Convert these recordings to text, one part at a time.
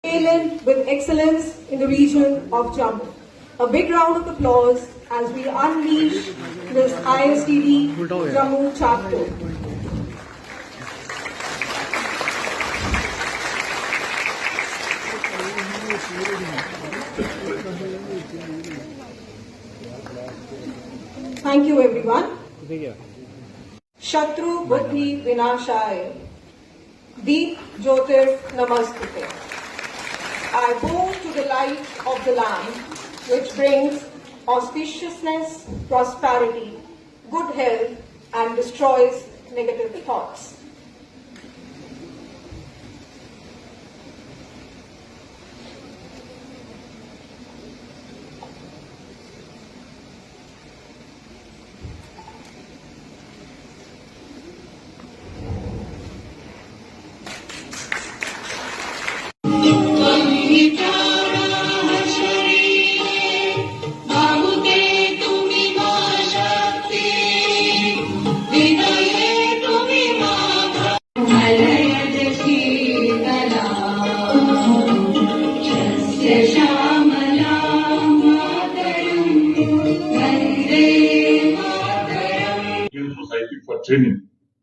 Talent with excellence in the region of Jammu. A big round of applause as we unleash this ISTD Jammu chapter. Thank you everyone. Shatru Buddhi Vinashaya. Deep Jyotir Namastute. I bow to the light of the land, which brings auspiciousness, prosperity, good health, and destroys negative thoughts. Society for training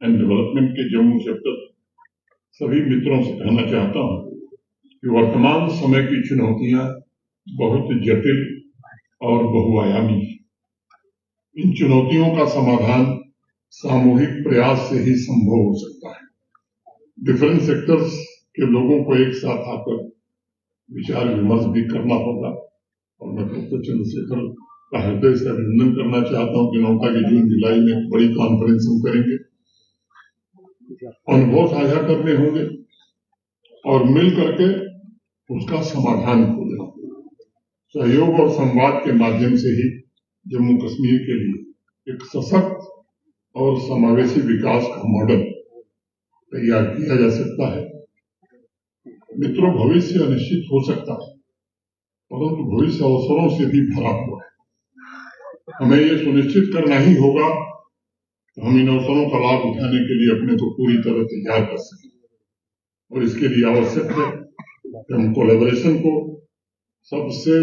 and development के Jammu chapter सभी मित्रों से कहना चाहता हूं कि वर्तमान समय की चुनौतियां बहुत जटिल और बहुआयामी हैं। इन चुनौतियों का समाधान सामूहिक प्रयास से ही संभव हो सकता है। डिफरेंट सेक्टर्स के लोगों को एक साथ आकर विचार विमर्श भी करना होगा और मैं डॉक्टर चंद्रशेखर का हृदय से अभिनंदन करना चाहता हूं कि 9 तारीख जून जुलाई में बड़ी कॉन्फ्रेंस हम करेंगे, अनुभव साझा करने होंगे और मिल करके उसका समाधान खोजना होगा। सहयोग और संवाद के माध्यम से ही जम्मू कश्मीर के लिए एक सशक्त और समावेशी विकास का मॉडल तैयार किया जा सकता है। मित्रों, भविष्य अनिश्चित हो सकता है, परंतु भविष्य अवसरों से भी भरा हुआ है। हमें ये सुनिश्चित करना ही होगा कि हम इन अवसरों का लाभ उठाने के लिए अपने को पूरी तरह तैयार कर सकें और इसके लिए आवश्यक है कि हम कोलैबोरेशन को सबसे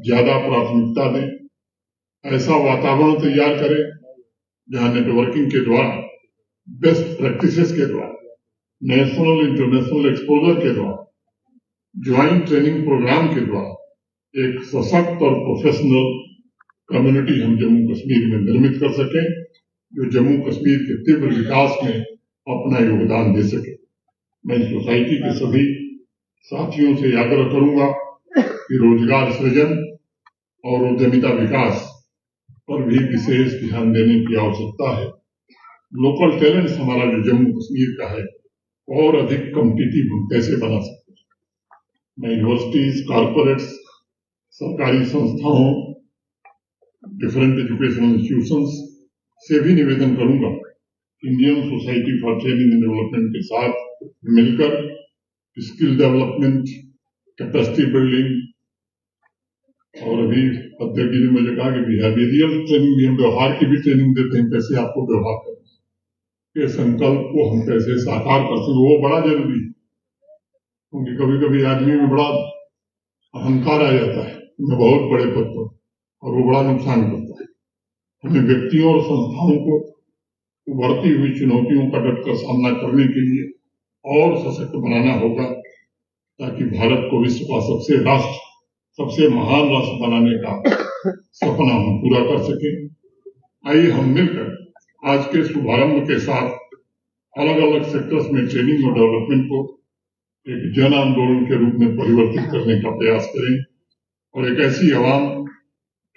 ज्यादा प्राथमिकता दें, ऐसा वातावरण तैयार करें जहां नेटवर्किंग के द्वारा, बेस्ट प्रैक्टिसेस के द्वारा, नेशनल इंटरनेशनल एक्सपोजर के द्वारा, ज्वाइंट ट्रेनिंग प्रोग्राम के द्वारा एक सशक्त और प्रोफेशनल कम्युनिटी हम जम्मू कश्मीर में निर्मित कर सकें, जो जम्मू कश्मीर के तीव्र विकास में अपना योगदान दे सके। मैं सोसाइटी के सभी साथियों से आग्रह करूंगा कि रोजगार सृजन और उद्यमिता विकास पर भी विशेष ध्यान देने की आवश्यकता है। लोकल टैलेंट हमारा जो जम्मू कश्मीर का है और अधिक कॉम्पिटिटिव हम कैसे बना सकते हैं। मैं यूनिवर्सिटीज, कॉर्पोरेट्स, सरकारी संस्थाओं, डिफरेंट एजुकेशनल इंस्टीट्यूशंस से भी निवेदन करूंगा, Indian society for training and development के साथ मिलकर स्किल डेवलपमेंट, कैपेसिटी बिल्डिंग और अभी अध्यक्ष जी ने मुझे कहा कि बिहेवियरल ट्रेनिंग भी, हम व्यवहार की भी ट्रेनिंग देते हैं, कैसे आपको व्यवहार करना के संकल्प को हम कैसे साकार कर सकें, वो बड़ा जरूरी है। क्योंकि कभी कभी आदमी में बड़ा अहंकार आ जाता है, मैं बहुत बड़े पद पर, और वो बड़ा नुकसान करता है। हमें व्यक्तियों और संस्थाओं को उभरती हुई चुनौतियों का डटकर सामना करने के लिए और सशक्त बनाना होगा, ताकि भारत को विश्व का सबसे महान राष्ट्र बनाने का सपना हम पूरा कर सके। आइए हम मिलकर आज के शुभारंभ के साथ अलग अलग सेक्टर्स में ट्रेनिंग और डेवलपमेंट को एक जन आंदोलन के रूप में परिवर्तित करने का प्रयास करें और एक ऐसी आवाम,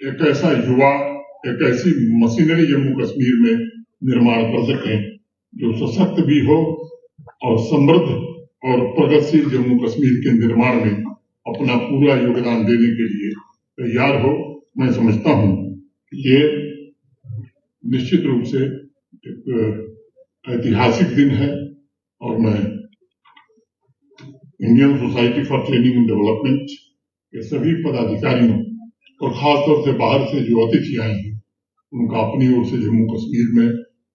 एक ऐसा युवा, एक ऐसी मशीनरी जम्मू कश्मीर में निर्माण कर सकें जो सशक्त भी हो और समृद्ध और प्रगतिशील जम्मू कश्मीर के निर्माण में अपना पूरा योगदान देने के लिए तैयार हो। मैं समझता हूं कि ये निश्चित रूप से एक ऐतिहासिक दिन है और मैं Indian society for training and development के सभी पदाधिकारियों और खासतौर से बाहर से जो अतिथि आए हैं उनका अपनी ओर से जम्मू कश्मीर में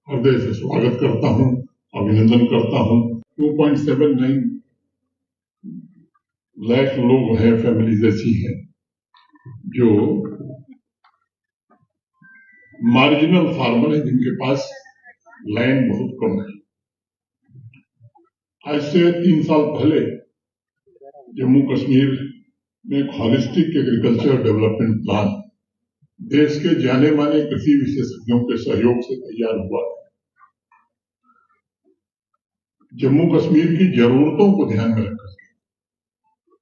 हृदय से स्वागत करता हूं, अभिनंदन करता हूं। 2.79 लाख लोग हैं, फैमिलीज ऐसी हैं जो मार्जिनल फार्मर है, जिनके पास लैंड बहुत कम है। आज से 3 साल पहले जम्मू कश्मीर में एक हॉलिस्टिक एग्रीकल्चर डेवलपमेंट प्लान देश के जाने माने कृषि विशेषज्ञों के सहयोग से तैयार हुआ। जम्मू कश्मीर की जरूरतों को ध्यान में रखकर,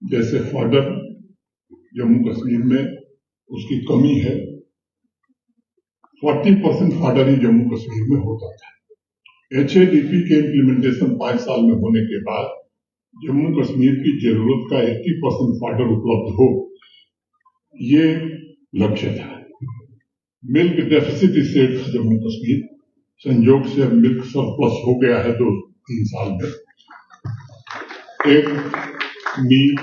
जैसे फॉडर जम्मू कश्मीर में उसकी कमी है, 40% फॉडर ही जम्मू कश्मीर में होता था। HADP के इम्प्लीमेंटेशन 5 साल में होने के बाद जम्मू कश्मीर की जरूरत का 80% फॉडर उपलब्ध हो, ये लक्ष्य था। मिल्क डेफिसिट स्टेट था जम्मू कश्मीर, संयोग से अब मिल्क सरप्लस हो गया है 2-3 साल में। एक मीट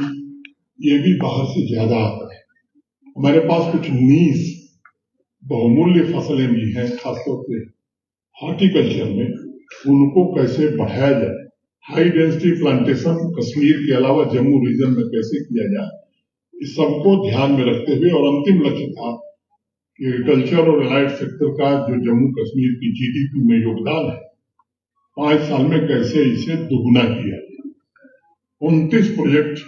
ये भी बाहर से ज्यादा आता है। हमारे पास कुछ नीस बहुमूल्य फसलें भी हैं, खासतौर से हॉर्टिकल्चर में, उनको कैसे बढ़ाया जाए। हाई डेंसिटी प्लांटेशन कश्मीर के अलावा जम्मू रीजन में कैसे किया जाए, इस सबको ध्यान में रखते हुए, और अंतिम लक्ष्य था कि एग्रीकल्चर और एलाइड सेक्टर का जो जम्मू कश्मीर की GDP में योगदान है, 5 साल में कैसे इसे दुगुना किया जाए। 29 प्रोजेक्ट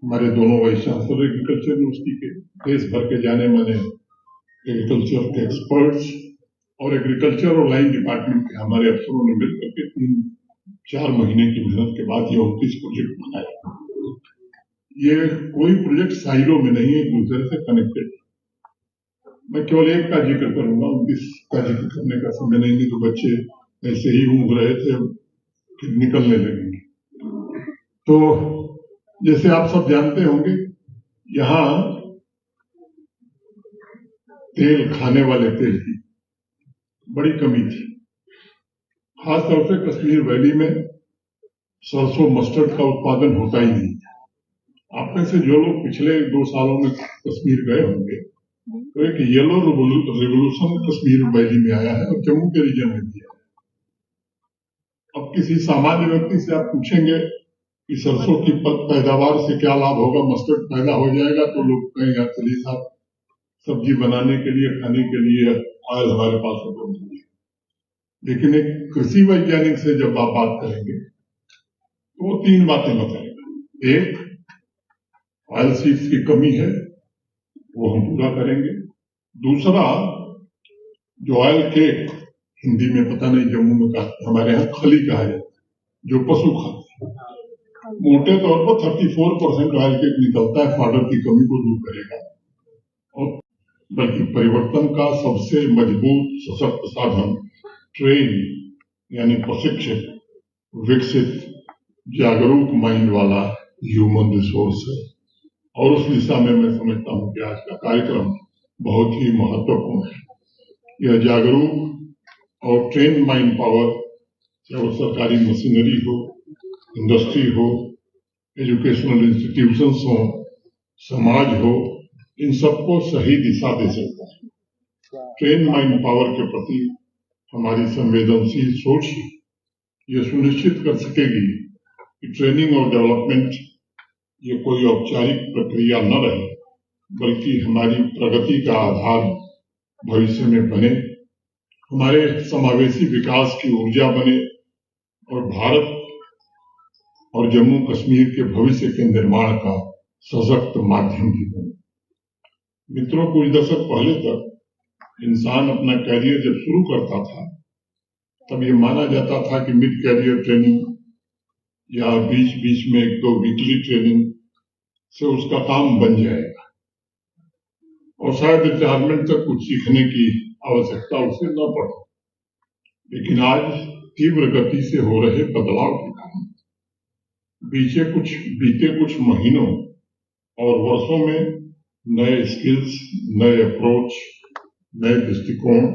हमारे दोनों वाइस चांसलर एग्रीकल्चर यूनिवर्सिटी के, देश भर के जाने माने एग्रीकल्चर के एक्सपर्ट्स और एग्रीकल्चर और लाइन डिपार्टमेंट के हमारे अफसरों ने मिलकर के 3-4 महीने की मेहनत के बाद ये 29 प्रोजेक्ट बनाए। ये कोई प्रोजेक्ट साइलो में नहीं है, एक दूसरे से कनेक्टेड। मैं केवल एक का जिक्र करूंगा, 29 का जिक्र करने का समय नहीं, तो बच्चे ऐसे ही ऊँघ रहे थे, फिर निकलने लगेंगे। तो जैसे आप सब जानते होंगे, यहाँ तेल, खाने वाले तेल की बड़ी कमी थी। खासतौर से कश्मीर वैली में सरसों, मस्टर्ड का उत्पादन होता ही नहीं था। आप में से जो लोग पिछले 2 सालों में कश्मीर गए होंगे, तो एक येलो रिवोल्यूशन कश्मीर वैली में आया है और जम्मू के रीजन में भी आया। अब किसी सामान्य व्यक्ति से आप पूछेंगे कि सरसों की पैदावार से क्या लाभ होगा, मस्टर्ड पैदा हो जाएगा, तो लोग कहेंगे चलिए साहब, सब्जी बनाने के लिए, खाने के लिए ऑयल हमारे पास उपलब्ध है। लेकिन एक कृषि वैज्ञानिक से जब आप बात करेंगे तो वो 3 बातें बताएगा। एक, ऑयल सीड्स की कमी है, वो हम पूरा करेंगे। दूसरा, जो ऑयल केक, हिंदी में पता नहीं जम्मू में कहा, हमारे यहाँ खली कहा जाता है, जो पशु खाते हैं, मोटे तौर पर 34% ऑयल केक निकलता है, फॉडर की कमी को दूर करेगा। और बल्कि परिवर्तन का सबसे मजबूत सशक्त साधन ट्रेन यानी प्रशिक्षित, विकसित, जागरूक माइंड वाला ह्यूमन रिसोर्स है। और उस दिशा में मैं समझता हूं कि आज का कार्यक्रम बहुत ही महत्वपूर्ण है। यह जागरूक और ट्रेन माइंड पावर, चाहे वो सरकारी मशीनरी हो, इंडस्ट्री हो, एजुकेशनल इंस्टीट्यूशंस हो, समाज हो, इन सबको सही दिशा दे सकता है। ट्रेन माइंड पावर के प्रति हमारी संवेदनशील सोच ये सुनिश्चित कर सकेगी कि ट्रेनिंग और डेवलपमेंट ये कोई औपचारिक प्रक्रिया न रहे, बल्कि हमारी प्रगति का आधार भविष्य में बने, हमारे समावेशी विकास की ऊर्जा बने और भारत और जम्मू कश्मीर के भविष्य के निर्माण का सशक्त माध्यम भी बने। मित्रों, कुछ दशक पहले तक इंसान अपना कैरियर जब शुरू करता था, तब ये माना जाता था कि मिड कैरियर ट्रेनिंग या बीच बीच में 1-2 वीकली ट्रेनिंग से उसका काम बन जाएगा और शायद रिटायरमेंट तक कुछ सीखने की आवश्यकता उसे न पड़े। लेकिन आज तीव्र गति से हो रहे बदलाव के कारण बीते कुछ महीनों और वर्षों में नए स्किल्स, नए अप्रोच, नए दृष्टिकोण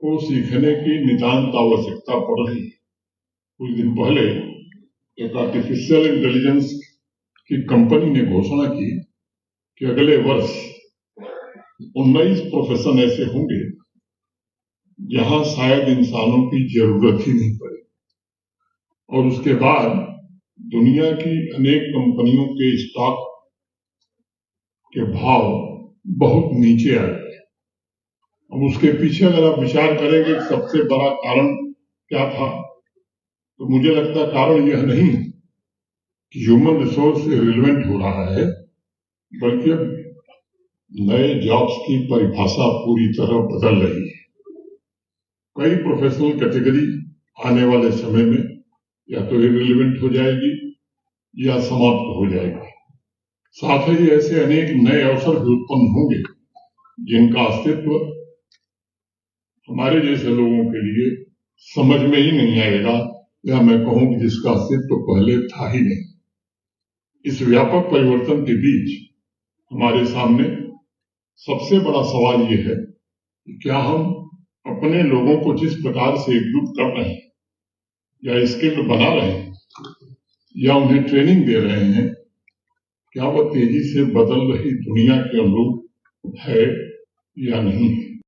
को सीखने की नितांत आवश्यकता पड़ रही है। कुछ दिन पहले एक आर्टिफिशियल इंटेलिजेंस की कंपनी ने घोषणा की कि अगले वर्ष 19 प्रोफेशन ऐसे होंगे जहां शायद इंसानों की जरूरत ही नहीं पड़े, और उसके बाद दुनिया की अनेक कंपनियों के स्टॉक के भाव बहुत नीचे आ गए। अब उसके पीछे अगर आप विचार करेंगे कि सबसे बड़ा कारण क्या था, तो मुझे लगता है कारण यह नहीं कि ह्यूमन रिसोर्स रिलेवेंट हो रहा है, बल्कि अब नए जॉब्स की परिभाषा पूरी तरह बदल रही है। कई प्रोफेशनल कैटेगरी आने वाले समय में या तो इररिलेवेंट हो जाएगी या समाप्त हो जाएगी। साथ ही ऐसे अनेक नए अवसर भी उत्पन्न होंगे जिनका अस्तित्व हमारे जैसे लोगों के लिए समझ में ही नहीं आएगा, या मैं कहूं कि जिसका अस्तित्व पहले था ही नहीं। इस व्यापक परिवर्तन के बीच हमारे सामने सबसे बड़ा सवाल यह है कि क्या हम अपने लोगों को जिस प्रकार से एकजुट कर रहे हैं या स्किल्ड बना रहे हैं या उन्हें ट्रेनिंग दे रहे हैं, क्या वह तेजी से बदल रही दुनिया के अनुरूप है या नहीं है।